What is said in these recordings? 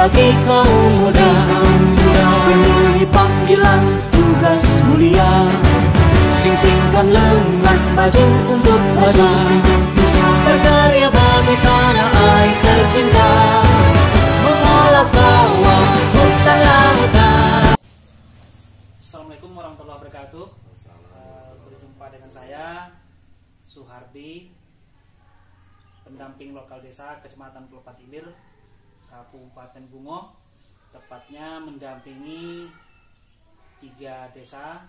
bagi kaum muda, penuhi panggilan tugas mulia, sing-singkan lengan baju untuk nusa, berkarya bagi tanah air tercinta, mengolah sawah, hutan, lautan. Assalamualaikum warahmatullahi wabarakatuh. Berjumpa dengan saya Suhardi, pendamping lokal desa Kecamatan Pelopat Ilir, Kabupaten Bungo, tepatnya mendampingi 3 desa,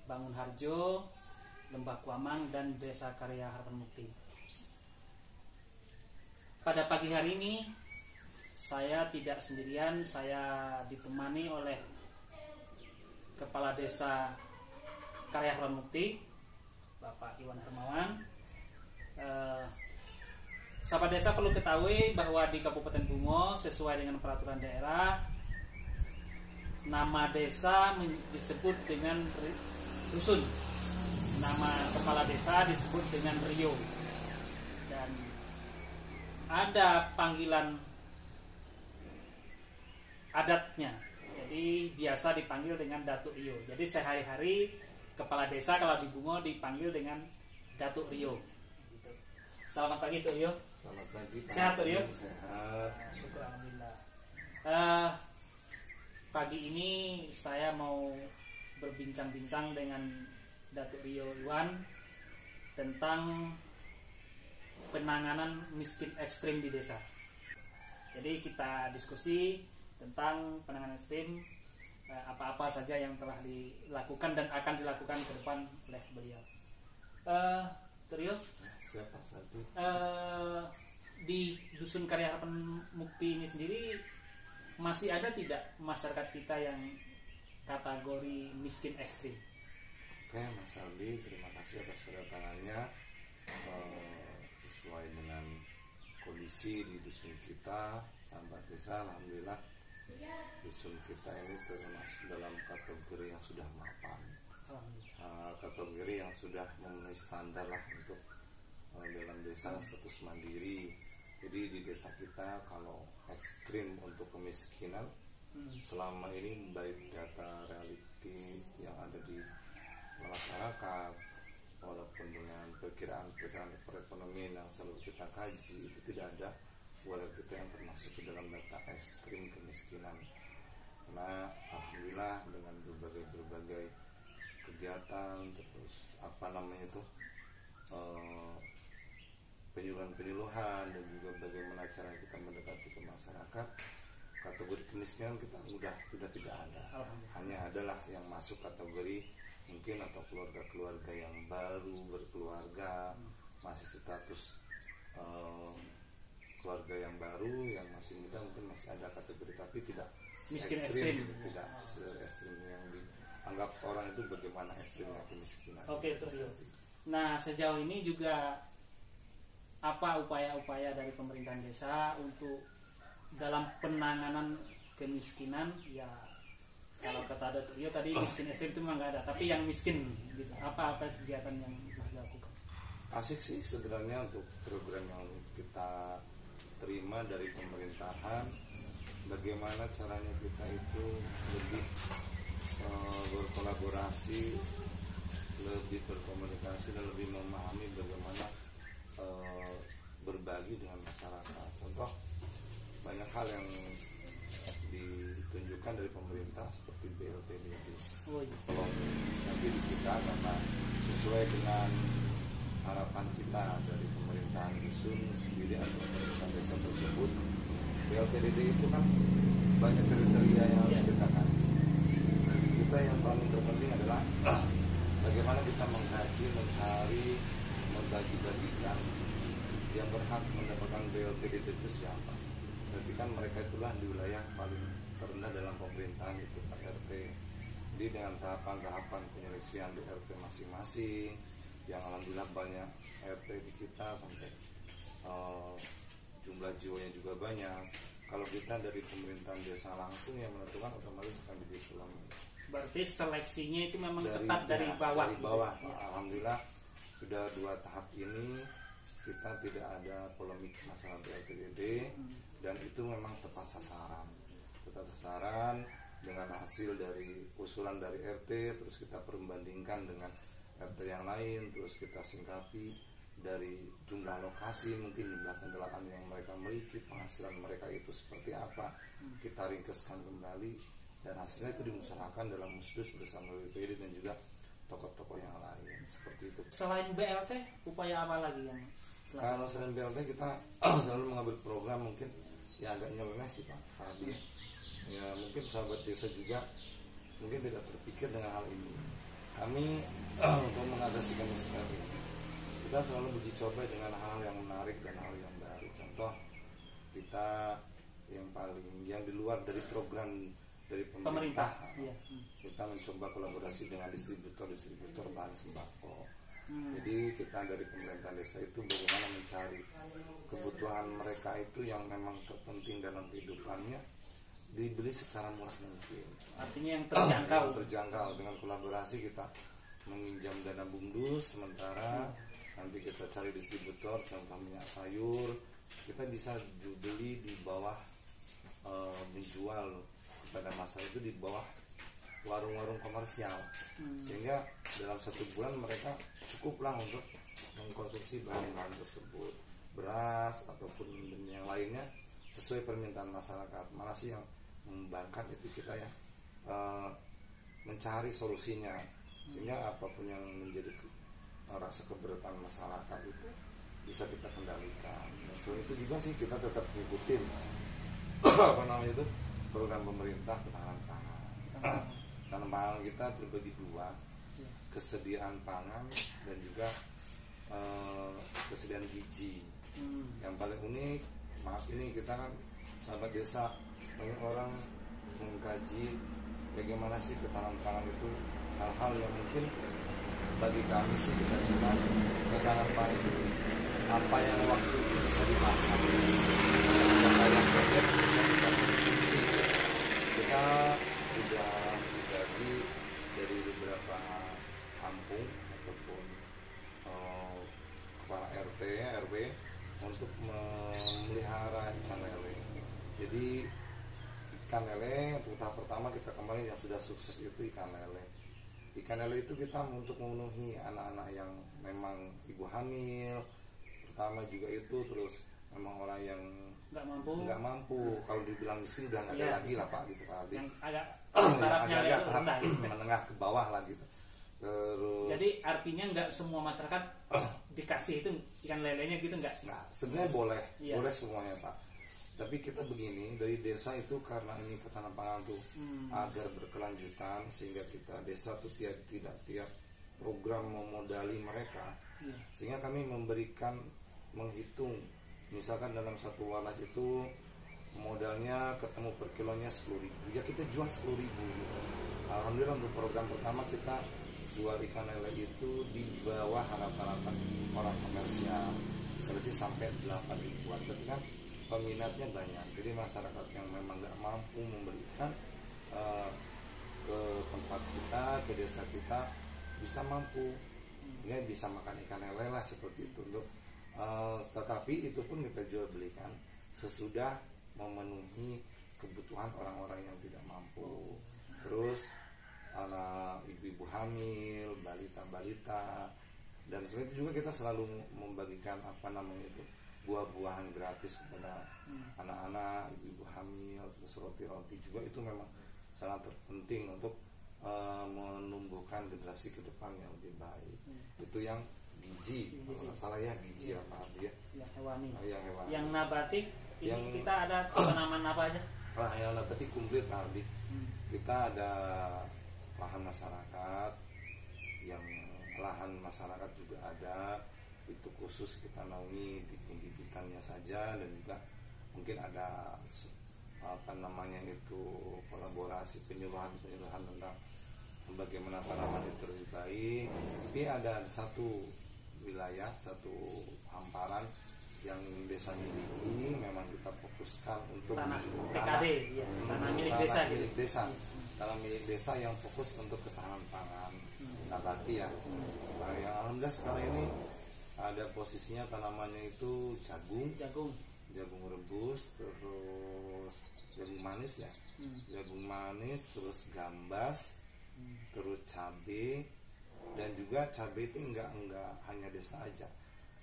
Bangun Harjo, Lembah Kuamang, dan Desa Karya Harapan Mukti. Pada pagi hari ini saya tidak sendirian, saya ditemani oleh Kepala Desa Karya Harapan Mukti, Bapak Iwan Hermawan. Sahabat desa perlu ketahui bahwa di Kabupaten Bungo sesuai dengan peraturan daerah, nama desa disebut dengan dusun, nama kepala desa disebut dengan Rio, dan ada panggilan adatnya. Jadi biasa dipanggil dengan Datuk Rio. Jadi sehari-hari kepala desa kalau di Bungo dipanggil dengan Datuk Rio. Selamat pagi Tuk Rio. Selamat pagi. Sehat Tuk Rio? Sehat. Syukur alhamdulillah. Pagi ini saya mau berbincang-bincang dengan Datuk Rio Iwan tentang penanganan miskin ekstrim di desa. Jadi kita diskusi tentang penanganan ekstrim, apa-apa saja yang telah dilakukan dan akan dilakukan ke depan oleh beliau. Tuk Rio, Siapa satu? Di Dusun Karya Harapan Mukti ini sendiri masih ada tidak masyarakat kita yang kategori miskin ekstrim? Oke, Mas Aldi, terima kasih atas kedatangannya. Sesuai dengan kondisi di dusun kita, sahabat desa, alhamdulillah dusun kita ini termasuk dalam kategori yang sudah mapan, kategori yang sudah memenuhi standar lah untuk dalam desa status mandiri. Jadi di desa kita kalau ekstrim untuk kemiskinan selama ini baik data reality yang ada di masyarakat walaupun dengan perkiraan perekonomian yang selalu kita kaji, itu tidak ada warga kita yang termasuk ke dalam data ekstrim kemiskinan. Karena alhamdulillah dengan berbagai kegiatan, terus penyuluhan dan juga bagaimana cara kita mendekati ke masyarakat, kategori kemiskinan kita sudah tidak ada. Hanya adalah yang masuk kategori mungkin atau keluarga-keluarga yang baru berkeluarga, masih status keluarga yang baru, yang masih muda, mungkin masih ada kategori, tapi tidak miskin ekstrim, ekstrim. tidak ekstrim yang dianggap orang itu bagaimana ekstrimnya kemiskinan. Oke, Tuk Rio. Nah, sejauh ini juga apa upaya-upaya dari pemerintahan desa untuk dalam penanganan kemiskinan? Ya, kalau kata Datuk Rio tadi miskin ekstrim itu memang nggak ada, tapi yang miskin gitu. Apa kegiatan yang dilakukan? Asik sih sebenarnya untuk program yang kita terima dari pemerintahan, bagaimana caranya kita itu lebih berkolaborasi, lebih berkomunikasi, dan lebih memahami bagaimana berbagi dengan masyarakat. Contoh, banyak hal yang ditunjukkan dari pemerintah seperti BLT Tolong nanti di kita, karena sesuai dengan harapan kita dari pemerintahan dusun sendiri atau pemerintahan desa tersebut, BLTDD itu kan banyak kriteria yang harus kita kaji. Kita yang paling terpenting adalah bagaimana kita mengkaji, mencari, membagi-bagikan yang berhak mendapatkan BLTDD itu siapa. Berarti kan mereka itulah di wilayah paling terendah dalam pemerintahan, itu Pak RT. Jadi dengan tahapan-tahapan penyeleksian di RT masing-masing, yang alhamdulillah banyak RT di kita sampai jumlah jiwanya juga banyak. Kalau kita dari pemerintahan desa langsung yang menentukan, otomatis akan diulang. Berarti seleksinya itu memang ketat dari bawah. Dari bawah. Gitu. Alhamdulillah sudah 2 tahap ini kita tidak ada polemik masalah BLTDB, dan itu memang tepat sasaran dengan hasil dari usulan dari RT, terus kita perbandingkan dengan RT yang lain, terus kita singkapi dari jumlah lokasi, mungkin jumlah kendaraan yang mereka miliki, penghasilan mereka itu seperti apa, kita ringkeskan kembali, dan hasilnya itu dimusyawarahkan dalam musdus bersama BPD dan juga tokoh-tokoh yang lain, seperti itu. Selain BLT, upaya apa lagi yang kalau selain BLT kita selalu mengambil program mungkin yang agak nyeleneh sih Pak Hadi. Ya mungkin sahabat desa juga mungkin tidak terpikir dengan hal ini. Kami untuk mengatasi kemiskinan ini, kita selalu uji coba dengan hal yang menarik dan hal yang baru. Contoh, kita yang di luar dari program dari pemerintah. Iya. Kita mencoba kolaborasi dengan distributor bahan sembako. Jadi kita dari pemerintah desa itu bagaimana mencari kebutuhan mereka itu yang memang terpenting dalam kehidupannya, dibeli secara murah mungkin. Artinya yang terjangkau. Terjangkau. Dengan kolaborasi kita menginjam dana bumdus sementara, nanti kita cari distributor, contoh minyak sayur, kita bisa beli di bawah, dijual kepada masa itu di bawah warung-warung komersial, sehingga dalam 1 bulan mereka cukuplah untuk mengkonsumsi bahan-bahan tersebut, beras ataupun yang lainnya sesuai permintaan masyarakat. Mana sih yang membebankan, itu kita ya mencari solusinya, sehingga apapun yang menjadi rasa keberatan masyarakat itu bisa kita kendalikan. Dan selain itu juga sih kita tetap ngikutin program pemerintah ketahanan pangan. Ketahanan pangan kita terbagi 2, kesediaan pangan dan juga kesediaan gizi. Yang paling unik, maaf ini kita kan sahabat desa, banyak orang mengkaji bagaimana sih ketahanan pangan itu, hal-hal yang mungkin bagi kami sih kita cuma ketahanan pangan itu apa yang waktu itu bisa dimakan, apa yang pendek bisa kita konsumsi. Kita sudah dibagi dari beberapa kampung ataupun kepala RT, RW untuk memelihara ikan lele. Jadi ikan lele untuk tahap pertama kita kemarin yang sudah sukses itu ikan lele. Ikan lele itu kita untuk memenuhi anak-anak yang memang ibu hamil, pertama juga itu, terus memang orang yang nggak mampu. Kalau dibilang miskin udah nggak ada lagi lah Pak gitu Pak. Yang agak agak tahap menengah ke bawah lah gitu. Terus, jadi artinya nggak semua masyarakat dikasih itu ikan lelenya gitu nggak? Nah sebenarnya boleh semuanya Pak. Tapi kita begini, dari desa itu karena ini ketahanan pangan tuh agar berkelanjutan, sehingga kita desa tuh tidak tiap program memodali mereka, sehingga kami menghitung, misalkan dalam satu walas itu modalnya ketemu per kilonya 10.000, ya kita jual 10.000 gitu. Alhamdulillah untuk program pertama kita jual ikan lele itu di bawah harapan orang komersial, selisih sampai 8.000-an. Berarti kan peminatnya banyak, jadi masyarakat yang memang nggak mampu membelikan ke tempat kita, ke desa kita bisa mampu, ya bisa makan ikan lele lah seperti itu. Untuk tetapi itu pun kita jual belikan sesudah memenuhi kebutuhan orang-orang yang tidak mampu. Terus anak ibu-ibu hamil, balita-balita, dan selain itu juga kita selalu membagikan buah-buahan gratis kepada anak-anak, ibu-ibu hamil, terus roti-roti juga itu memang sangat penting untuk menumbuhkan generasi ke depan yang lebih baik. Itu yang gizi. Kalau salah ya gizi apa dia? Yang hewani. Yang hewani. Yang nabati ini kita ada tanaman apa aja? Yang nabati komplit Ardi. Kita ada lahan masyarakat, yang lahan masyarakat juga ada, itu khusus kita naungi di bibitannya saja, dan juga mungkin ada kolaborasi penyuluhan tentang bagaimana tanaman itu lebih baik. Tapi ada satu wilayah, satu hamparan yang desa miliki, memang kita fokuskan untuk tanah TKD, tanah milik desa. Tanah milik desa yang fokus untuk ketahanan pangan nabati ya. Yang alhamdulillah sekarang ini ada posisinya tanamannya itu jagung rebus, terus jagung manis ya, jagung manis, terus gambas, terus cabai, dan juga cabai itu enggak hanya desa aja.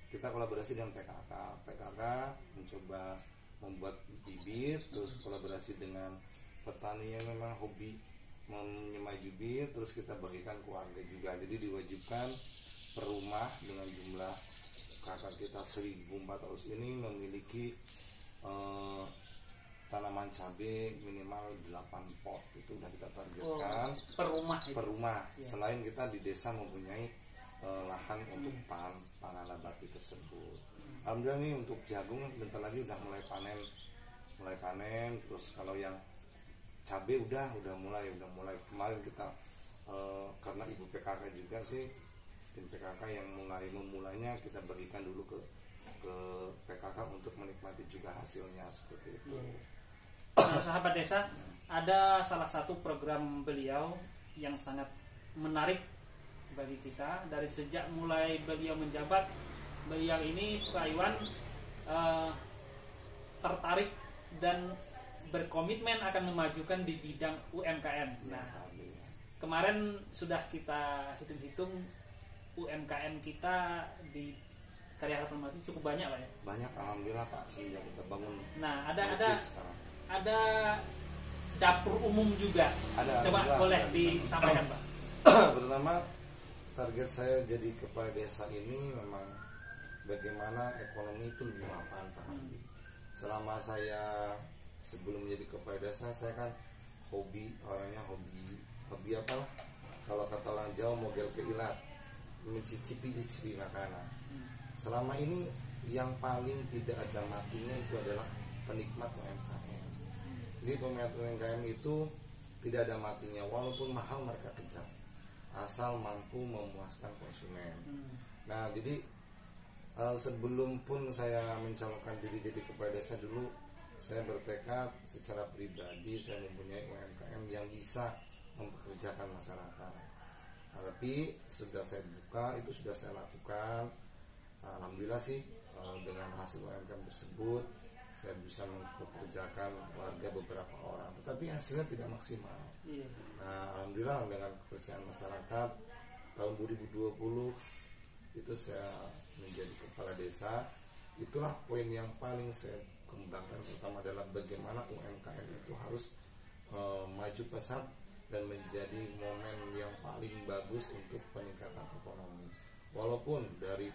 Kita kolaborasi dengan PKK mencoba membuat bibit, terus kolaborasi dengan petani yang memang hobi menyemai bibit, terus kita bagikan ke warga juga. Jadi diwajibkan per rumah dengan jumlah kakak kita 1.400 ini memiliki tanaman cabai minimal 8 pot. Itu udah kita targetkan per rumah. Ya. Selain kita di desa mempunyai lahan untuk pangan nabati tersebut. Alhamdulillah nih untuk jagung bentar lagi udah mulai panen. Terus kalau yang cabai udah mulai kemarin kita karena ibu PKK juga sih, tim PKK yang memulainya kita bagikan dulu ke PKK untuk menikmati juga hasilnya seperti itu. Nah, sahabat desa, ada salah satu program beliau yang sangat menarik bagi kita. Dari sejak mulai beliau menjabat, beliau ini Pak Iwan tertarik dan berkomitmen akan memajukan di bidang UMKM. Nah, kemarin sudah kita hitung-hitung UMKM kita di Karya Harapan Mati cukup banyak Pak ya. Banyak, alhamdulillah Pak, sejak kita bangun. Nah, ada dapur umum juga. Coba boleh disampaikan Pak. Pertama, target saya jadi kepala desa ini memang bagaimana ekonomi itu lebih mapan Pak. Selama saya sebelum menjadi kepala desa, saya kan orangnya hobi apa lah, kalau kata orang Jawa mogel ke ilat, mencicipi makanan. Selama ini yang paling tidak ada matinya itu adalah penikmat UMKM. Jadi penikmat UMKM itu tidak ada matinya, walaupun mahal mereka kejar, asal mampu memuaskan konsumen. Nah, jadi sebelum pun saya mencalonkan diri jadi kepala desa dulu, saya bertekad secara pribadi saya mempunyai UMKM yang bisa mempekerjakan masyarakat. Tapi sudah saya buka, itu sudah saya lakukan. Alhamdulillah sih dengan hasil UMKM tersebut saya bisa mempekerjakan warga beberapa orang, tetapi hasilnya tidak maksimal. Nah, alhamdulillah dengan kepercayaan masyarakat tahun 2020 itu saya menjadi kepala desa. Itulah poin yang paling saya kembangkan, pertama adalah bagaimana UMKM itu harus maju pesat dan menjadi momen yang paling bagus untuk peningkatan ekonomi. Walaupun dari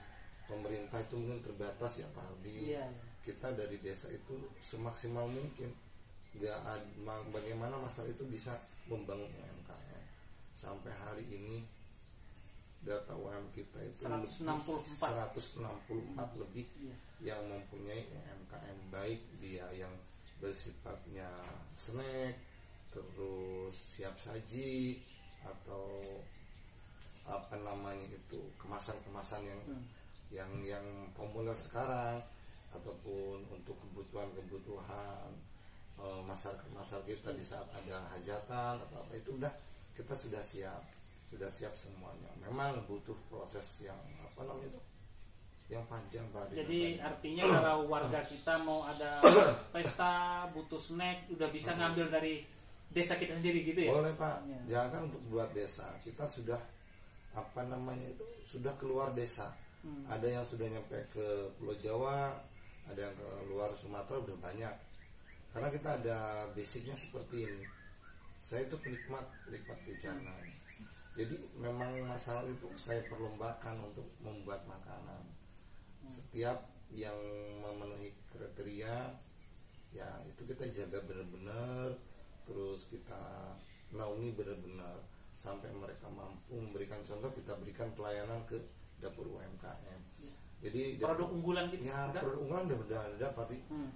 pemerintah itu mungkin terbatas ya Pak Aldi, kita dari desa itu semaksimal mungkin bagaimana masalah itu bisa membangun UMKM. Sampai hari ini data UMKM kita itu 164 lebih yang mempunyai UMKM, baik dia yang bersifatnya snack, terus siap saji, atau apa namanya itu kemasan-kemasan yang populer sekarang, ataupun untuk kebutuhan masyarakat kita di saat ada hajatan atau apa, itu udah kita sudah siap semuanya. Memang butuh proses yang yang panjang Pak. Jadi artinya kalau warga kita mau ada pesta butuh snack, udah bisa ngambil dari desa kita sendiri gitu ya? Boleh Pak. Jangan untuk buat desa, kita sudah sudah keluar desa. Ada yang sudah nyampe ke Pulau Jawa, ada yang ke luar Sumatera, udah banyak. Karena kita ada basicnya seperti ini. Saya itu penikmat jajanan. Jadi memang masalah itu saya perlombakan untuk membuat makanan. Setiap yang memenuhi kriteria, ya itu kita jaga benar-benar, terus kita naungi benar-benar sampai mereka mampu memberikan contoh. Kita berikan pelayanan ke dapur UMKM. Jadi produk unggulan gitu. Ya, produk unggulan udah ada Pak.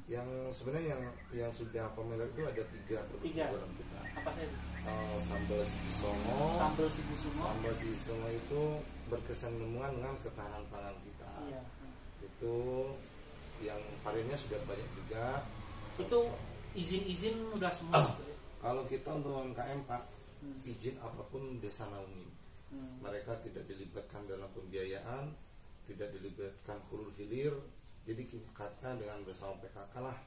Yang sebenarnya yang sudah pemilik itu ada 3 produk unggulan kita. Apa saja? Sambal Sibisongo. Sambal Sibisongo itu berkesinambungan dengan ketahanan pangan kita. Itu yang variannya sudah banyak juga. Itu izin udah semua. Kalau kita untuk UMKM Pak, izin apapun desa naungi. Mereka tidak dilibatkan dalam pembiayaan, tidak dilibatkan hulu hilir. Jadi kita dengan bersama PKK lah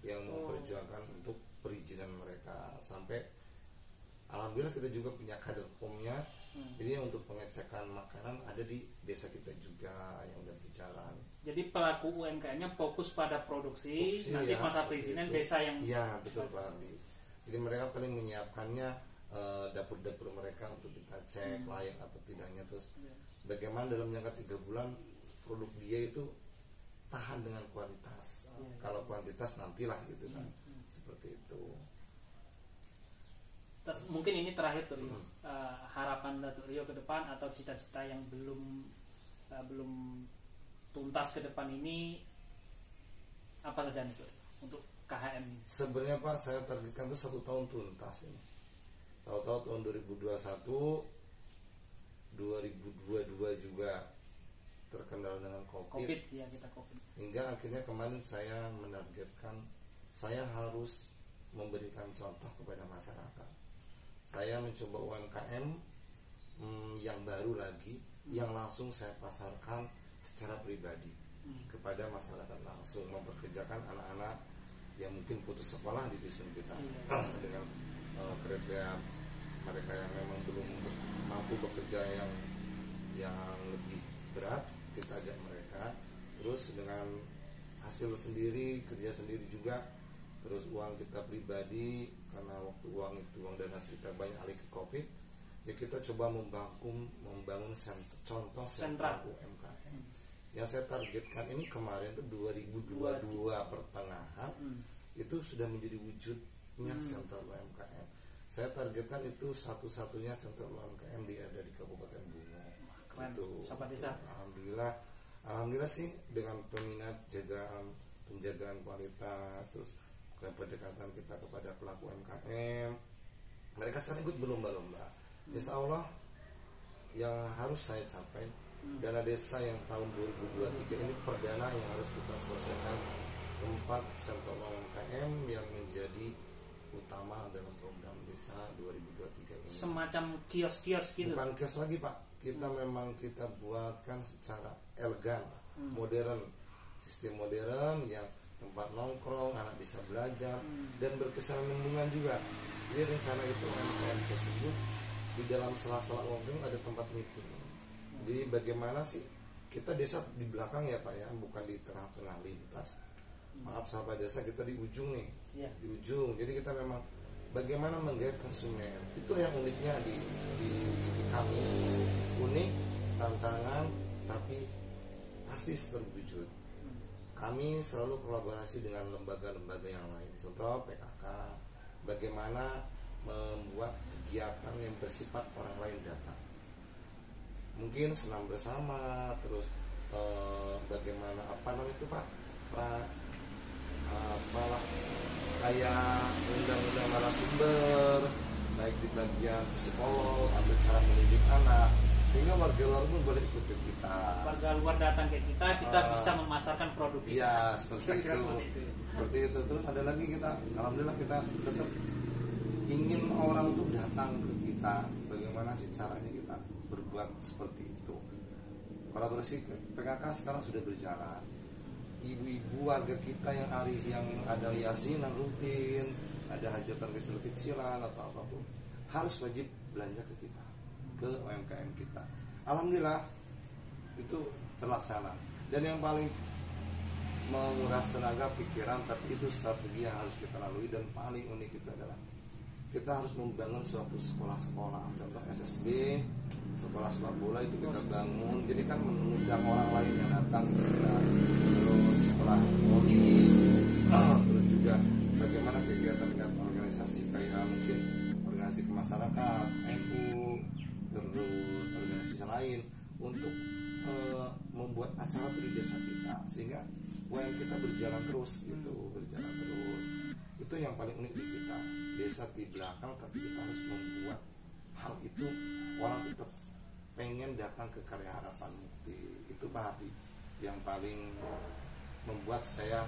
yang memperjuangkan untuk perizinan mereka, sampai alhamdulillah kita juga punya kader POM-nya. Jadi untuk pengecekan makanan ada di desa kita juga yang udah berjalan. Jadi pelaku UMKM-nya fokus pada produksi nanti ya, masa perizinan desa yang betul Pak Andi. Jadi mereka paling menyiapkannya dapur-dapur mereka untuk kita cek layak atau tidaknya, terus bagaimana dalam jangka 3 bulan produk dia itu tahan dengan kualitas. Kalau kuantitas nantilah gitu kan. Seperti itu. Mungkin ini terakhir tuh Rio. Harapan Datuk Rio ke depan atau cita-cita yang belum tuntas ke depan ini apa saja itu untuk KHM ini? Sebenarnya Pak, saya targetkan itu 1 tahun tuntas ini. Tahu-tahu tahun 2021, 2022 juga terkendala dengan COVID ya, kita COVID. Hingga akhirnya kemarin saya menargetkan saya harus memberikan contoh kepada masyarakat. Saya mencoba UMKM yang baru lagi, yang langsung saya pasarkan secara pribadi kepada masyarakat, langsung mempekerjakan anak-anak yang mungkin putus sekolah di dusun kita dengan kriteria mereka yang memang belum mampu bekerja yang lebih berat, kita ajak mereka, terus dengan hasil sendiri, kerja sendiri juga, terus uang kita pribadi, karena waktu uang dana kita banyak alih ke COVID, ya kita coba membangun contoh sentra UMKM. Yang saya targetkan ini kemarin itu 2022 pertengahan itu sudah menjadi wujudnya sentra UMKM. Saya targetkan itu satu-satunya sentra UMKM ada di Kabupaten Bungo. Itu Sahabat desa. Alhamdulillah sih, dengan peminat penjagaan kualitas, terus pendekatan kita kepada pelaku UMKM, mereka sering ikut berlomba-lomba. Insya Allah yang harus saya capai, dana desa yang tahun 2023 ini perdana yang harus kita selesaikan tempat sentra UMKM yang menjadi utama dalam program desa 2023 ini. Semacam kios-kios gitu. Bukan kios lagi Pak, kita memang kita buatkan secara elegan, modern, sistem modern yang tempat nongkrong, anak bisa belajar dan berkesan lingkungan juga. Jadi rencana itu UMKM tersebut di dalam sela-sela ngomong ada tempat meeting. Jadi bagaimana sih kita desa di belakang ya Pak ya, bukan di tengah-tengah lintas. Maaf sahabat desa, kita di ujung nih, di ujung. Jadi kita memang bagaimana menggait konsumen. Itu yang uniknya di kami, unik, tantangan, tapi pasti terwujud. Kami selalu kolaborasi dengan lembaga-lembaga yang lain, contoh PKK, bagaimana membuat kegiatan yang bersifat orang lain datang, mungkin senam bersama, terus bagaimana itu Pak, kayak undang-undang narasumber, baik di bagian psikolog atau cara mendidik anak, sehingga warga luar pun boleh ikut ke kita. Warga luar datang ke kita bisa memasarkan produk kita. Iya, seperti itu. Terus ada lagi, kita alhamdulillah kita tetap ingin orang tuh datang ke kita. Bagaimana sih caranya kita berbuat seperti itu? Kolaborasi PKK sekarang sudah berjalan. Ibu-ibu warga kita yang ada yasinan rutin, ada hajatan kecil-kecilan atau apapun, harus wajib belanja ke kita, ke UMKM kita. Alhamdulillah itu terlaksana. Dan yang paling menguras tenaga pikiran, tapi itu strategi yang harus kita lalui. Dan paling unik itu adalah kita harus membangun suatu sekolah-sekolah, contoh SSB, sekolah sepak bola itu kita bangun. Jadi kan mengundang orang lain yang datang ke kita. Terus sekolah voli, terus juga bagaimana kegiatan organisasi kayak mungkin organisasi kemasyarakat, NU, terus organisasi lain untuk membuat acara di desa kita, sehingga UMKM kita berjalan terus gitu, Itu yang paling unik di kita, desa di belakang, tapi kita harus membuat hal itu orang tetap pengen datang ke Karya Harapan Mukti. Itu Pak Hadi yang paling membuat saya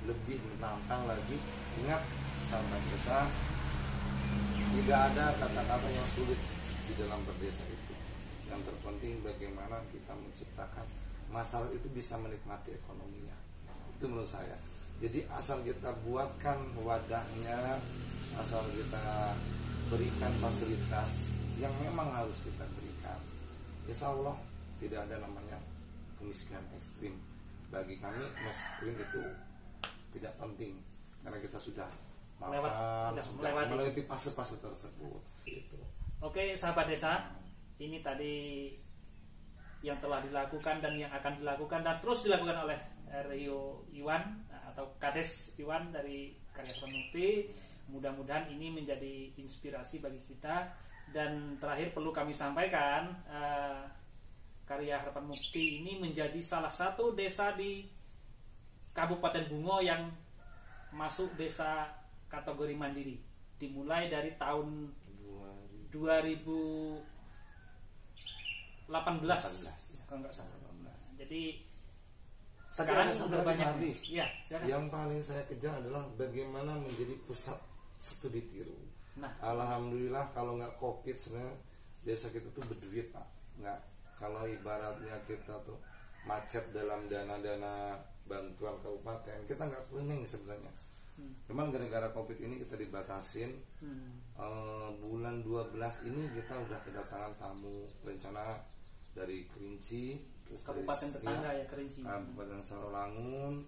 lebih menantang lagi. Ingat sahabat desa, tidak ada kata-kata yang sulit di dalam berdesa itu. Yang terpenting bagaimana kita menciptakan masyarakat itu bisa menikmati ekonominya. Itu menurut saya. Jadi asal kita buatkan wadahnya, asal kita berikan fasilitas yang memang harus kita berikan, insya Allah tidak ada namanya kemiskinan ekstrim. Bagi kami miskin itu tidak penting karena kita sudah melewati fase-fase tersebut. Gitu. Oke, sahabat desa, ini tadi yang telah dilakukan dan yang akan dilakukan dan terus dilakukan oleh Rio Iwan atau Kades Iwan dari Karya Harapan Mukti. Mudah-mudahan ini menjadi inspirasi bagi kita. Dan terakhir perlu kami sampaikan, Karya Harapan Mukti ini menjadi salah satu desa di Kabupaten Bungo yang masuk desa kategori mandiri dimulai dari tahun 2018 kalau nggak salah. Jadi sekarang sudah banyak. Ya, yang paling saya kejar adalah bagaimana menjadi pusat studi tiru. Nah, alhamdulillah kalau nggak COVID sebenarnya desa kita tuh berduit Pak. Nggak, kalau ibaratnya kita tuh macet dalam dana-dana bantuan kabupaten, kita nggak kuning sebenarnya. Cuman gara-gara COVID ini kita dibatasin. Bulan 12 ini kita udah kedatangan tamu rencana dari Kerinci, terus kabupaten dari, tetangga ya Kerinci, Kabupaten Sarolangun,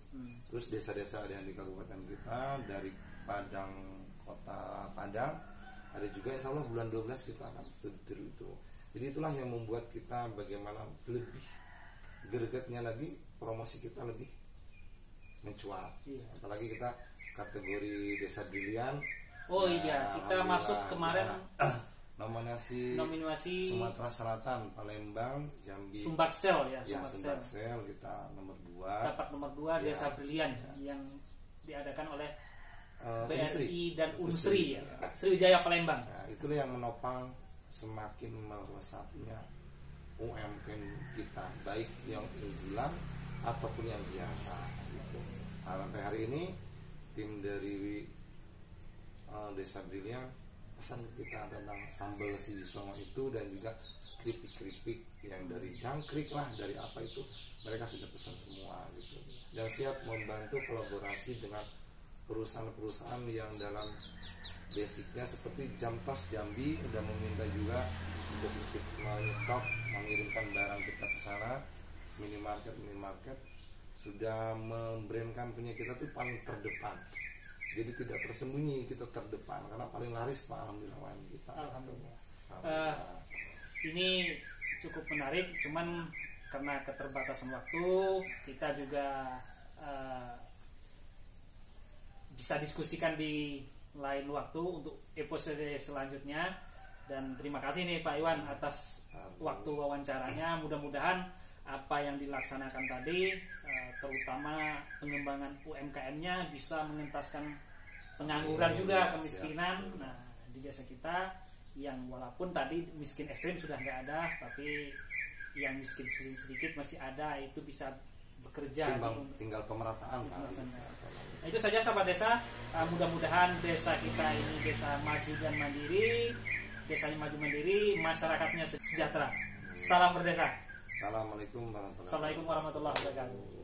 terus desa-desa ada yang di kabupaten kita, dari Padang, kota Padang, ada juga insya Allah bulan 12 kita akan studi tiru itu. Jadi itulah yang membuat kita bagaimana lebih gregetnya lagi, promosi kita lebih mencuat. Apalagi kita kategori desa brilian. Oh iya, kita masuk kemarin nominasi Sumatera Selatan, Palembang, Jambi, Sumbaksel ya, Sumbaksel kita nomor 2. Dapat nomor 2 desa brilian yang diadakan oleh BRI dan Unsri ya. Sriwijaya Palembang. Nah, itulah yang menopang semakin melesatnya UMKM kita, baik yang unggulan ataupun yang biasa gitu. Sampai hari ini tim dari Desa Brilian pesan kita tentang sambal siji songo itu dan juga keripik-keripik yang dari jangkrik lah, dari apa itu mereka sudah pesan semua gitu. Dan siap membantu kolaborasi dengan perusahaan-perusahaan yang dalam basicnya seperti Jamtos Jambi udah meminta juga untuk menyetop mengirimkan barang kita ke sana. Minimarket sudah membrandkan punya kita tuh paling terdepan, jadi tidak tersembunyi, kita terdepan karena paling laris Pak, alhamdulillah kita. Alhamdulillah. Ini cukup menarik, cuman karena keterbatasan waktu kita juga bisa diskusikan di lain waktu untuk episode selanjutnya. Dan terima kasih nih Pak Iwan atas waktu wawancaranya. Mudah-mudahan apa yang dilaksanakan tadi, terutama pengembangan UMKM-nya, bisa mengentaskan pengangguran juga, kemiskinan. Nah, di desa kita yang walaupun tadi miskin ekstrim sudah nggak ada, tapi yang miskin sedikit masih ada, itu bisa bekerja. Tinggal pemerataan. Nah, itu saja sahabat desa. Mudah-mudahan desa kita ini desa maju dan mandiri, desanya maju mandiri, masyarakatnya sejahtera. Salam berdesa. Assalamualaikum warahmatullahi wabarakatuh.